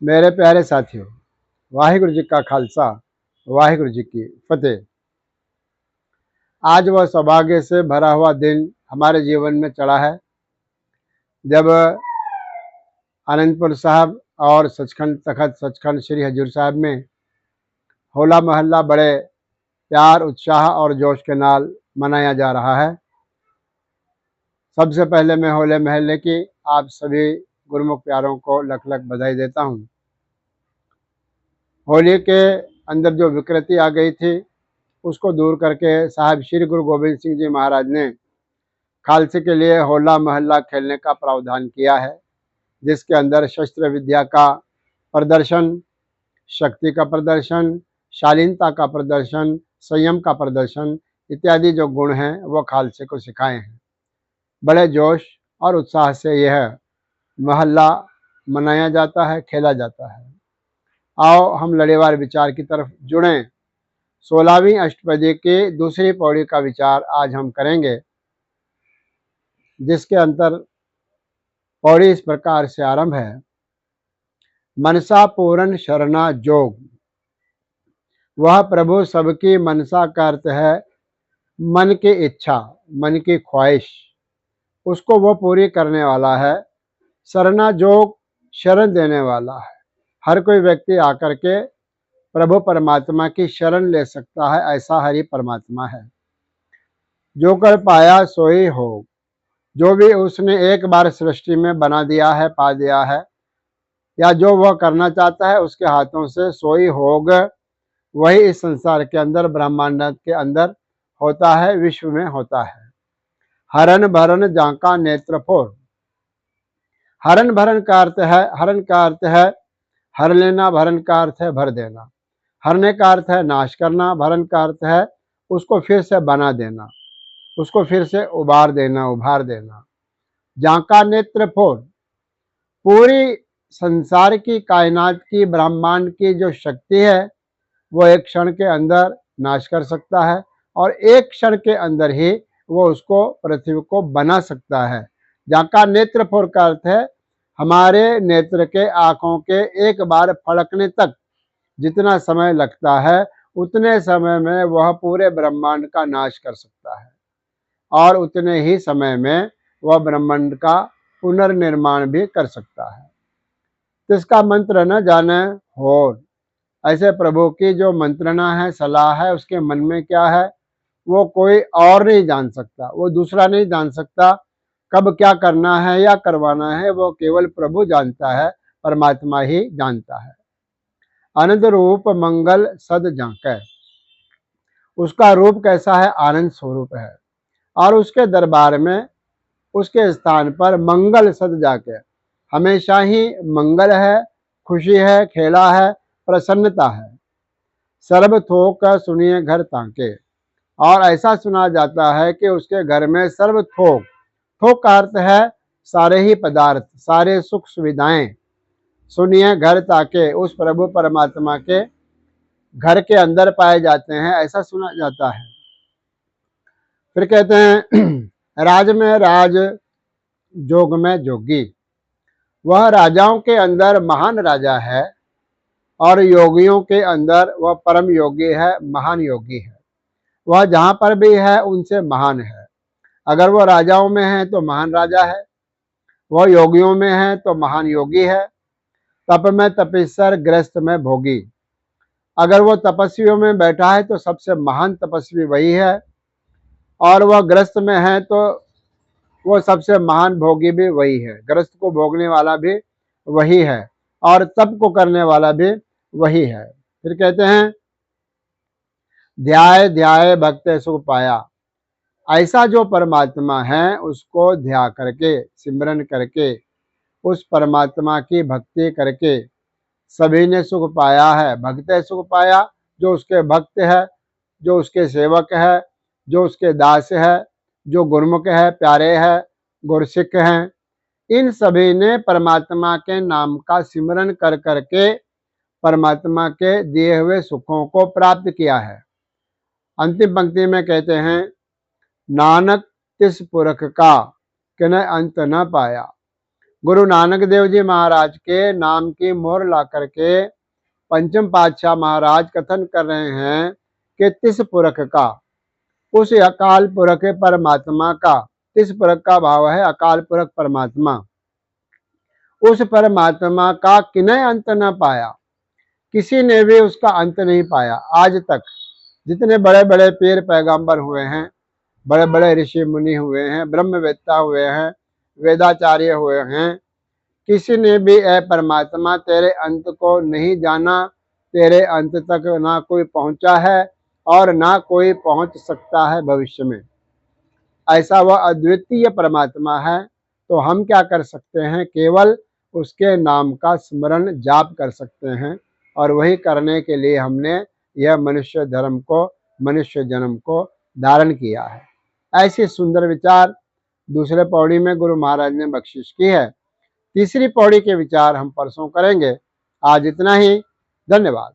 मेरे प्यारे साथियों, वाहिगुरु जी का खालसा, वाहिगुरु जी की फतेह। आज वह सौभाग्य से भरा हुआ दिन हमारे जीवन में चढ़ा है जब आनंदपुर साहब और सचखंड तखत सचखंड श्री हजूर साहब में होला मोहल्ला बड़े प्यार, उत्साह और जोश के नाल मनाया जा रहा है। सबसे पहले मैं होले महल्ले की आप सभी गुरुमुख प्यारों को लख लख बधाई देता हूँ। होली के अंदर जो विकृति आ गई थी उसको दूर करके साहब श्री गुरु गोविंद सिंह जी महाराज ने खालसे के लिए होला मोहल्ला खेलने का प्रावधान किया है, जिसके अंदर शस्त्र विद्या का प्रदर्शन, शक्ति का प्रदर्शन, शालीनता का प्रदर्शन, संयम का प्रदर्शन इत्यादि जो गुण हैं वो खालसे को सिखाए हैं। बड़े जोश और उत्साह से यह मोहल्ला मनाया जाता है, खेला जाता है। आओ हम लड़ीवार विचार की तरफ जुड़ें। 16वीं अष्टपदी की दूसरी पौड़ी का विचार आज हम करेंगे, जिसके अंतर पौड़ी इस प्रकार से आरंभ है। मनसा पूर्ण शरणा जोग, वह प्रभु सबकी मनसा का अर्थ है मन की इच्छा, मन की ख्वाहिश, उसको वो पूरी करने वाला है। शरणा जोग शरण देने वाला है। हर कोई व्यक्ति आकर के प्रभु परमात्मा की शरण ले सकता है, ऐसा हरि परमात्मा है। जो कर पाया सोई हो, जो भी उसने एक बार सृष्टि में बना दिया है, पा दिया है, या जो वह करना चाहता है उसके हाथों से सोई होग, वही इस संसार के अंदर, ब्रह्मांड के अंदर होता है, विश्व में होता है। हरन भरन जाका नेत्र फोर, हरन भरन का अर्थ है, हरन का अर्थ है हर लेना, भरन का अर्थ है भर देना। हरने का अर्थ है नाश करना, भरन का अर्थ है उसको फिर से बना देना, उसको फिर से उबार देना, उभार देना। जाका नेत्र फोर, पूरी संसार की, कायनात की, ब्रह्मांड की जो शक्ति है वो एक क्षण के अंदर नाश कर सकता है और एक क्षण के अंदर ही वो उसको, पृथ्वी को बना सकता है। जाका नेत्र फोर का अर्थ है हमारे नेत्र के, आंखों के एक बार फड़कने तक जितना समय लगता है उतने समय में वह पूरे ब्रह्मांड का नाश कर सकता है और उतने ही समय में वह ब्रह्मांड का पुनर्निर्माण भी कर सकता है। जिसका मंत्र न जाने होर, ऐसे प्रभु की जो मंत्रणा है, सलाह है, उसके मन में क्या है वो कोई और नहीं जान सकता, वो दूसरा नहीं जान सकता। कब क्या करना है या करवाना है वो केवल प्रभु जानता है, परमात्मा ही जानता है। आनंद रूप मंगल सद जांकै, उसका रूप कैसा है, आनंद स्वरूप है और उसके दरबार में, उसके स्थान पर मंगल सद जाके, हमेशा ही मंगल है, खुशी है, खेला है, प्रसन्नता है। सर्व थोक सुनिए घर ताके, और ऐसा सुना जाता है कि उसके घर में सर्व थोक, थोक का अर्थ है सारे ही पदार्थ, सारे सुख सुविधाएं, सुनिए घर ताके, उस प्रभु परमात्मा के घर के अंदर पाए जाते हैं, ऐसा सुना जाता है। फिर कहते हैं राज में राज, जोग में जोगी, वह राजाओं के अंदर महान राजा है और योगियों के अंदर वह परम योगी है, महान योगी है। वह जहां पर भी है उनसे महान है। अगर वह राजाओं में है तो महान राजा है, वह योगियों में है तो महान योगी है। तप में तपस्वर, ग्रस्त में भोगी, अगर वो तपस्वियों में बैठा है तो सबसे महान तपस्वी वही है और वह ग्रस्त में है तो वो सबसे महान भोगी भी वही है। ग्रस्त को भोगने वाला भी वही है और तप को करने वाला भी वही है। फिर कहते हैं ध्याय ध्याय भक्त सुख पाया, ऐसा जो परमात्मा है उसको ध्या करके, सिमरन करके, उस परमात्मा की भक्ति करके सभी ने सुख पाया है। भक्त सुख पाया, जो उसके भक्त है, जो उसके सेवक है, जो उसके दास है, जो गुरमुख है, प्यारे है, गुरसिख हैं, इन सभी ने परमात्मा के नाम का सिमरन कर करके परमात्मा के दिए हुए सुखों को प्राप्त किया है। अंतिम पंक्ति में कहते हैं नानक तिस पुरख का किन्ह अंत न पाया, गुरु नानक देव जी महाराज के नाम की मोहर ला करके पंचम पातशाह महाराज कथन कर रहे हैं कि तिस पुरख का, उस अकाल पुरख परमात्मा का, तिस पुरख का भाव है अकाल पुरख परमात्मा, उस परमात्मा का किन्हीं अंत न पाया, किसी ने भी उसका अंत नहीं पाया। आज तक जितने बड़े बड़े पीर पैगंबर हुए हैं, बड़े बड़े ऋषि मुनि हुए हैं, ब्रह्मवेत्ता हुए हैं, वेदाचार्य हुए हैं, किसी ने भी ए परमात्मा तेरे अंत को नहीं जाना, तेरे अंत तक ना कोई पहुंचा है और ना कोई पहुंच सकता है भविष्य में। ऐसा वह अद्वितीय परमात्मा है। तो हम क्या कर सकते हैं, केवल उसके नाम का स्मरण जाप कर सकते हैं, और वही करने के लिए हमने यह मनुष्य धर्म को, मनुष्य जन्म को धारण किया है। ऐसे सुंदर विचार दूसरे पौड़ी में गुरु महाराज ने बख्शिश की है। तीसरी पौड़ी के विचार हम परसों करेंगे। आज इतना ही। धन्यवाद।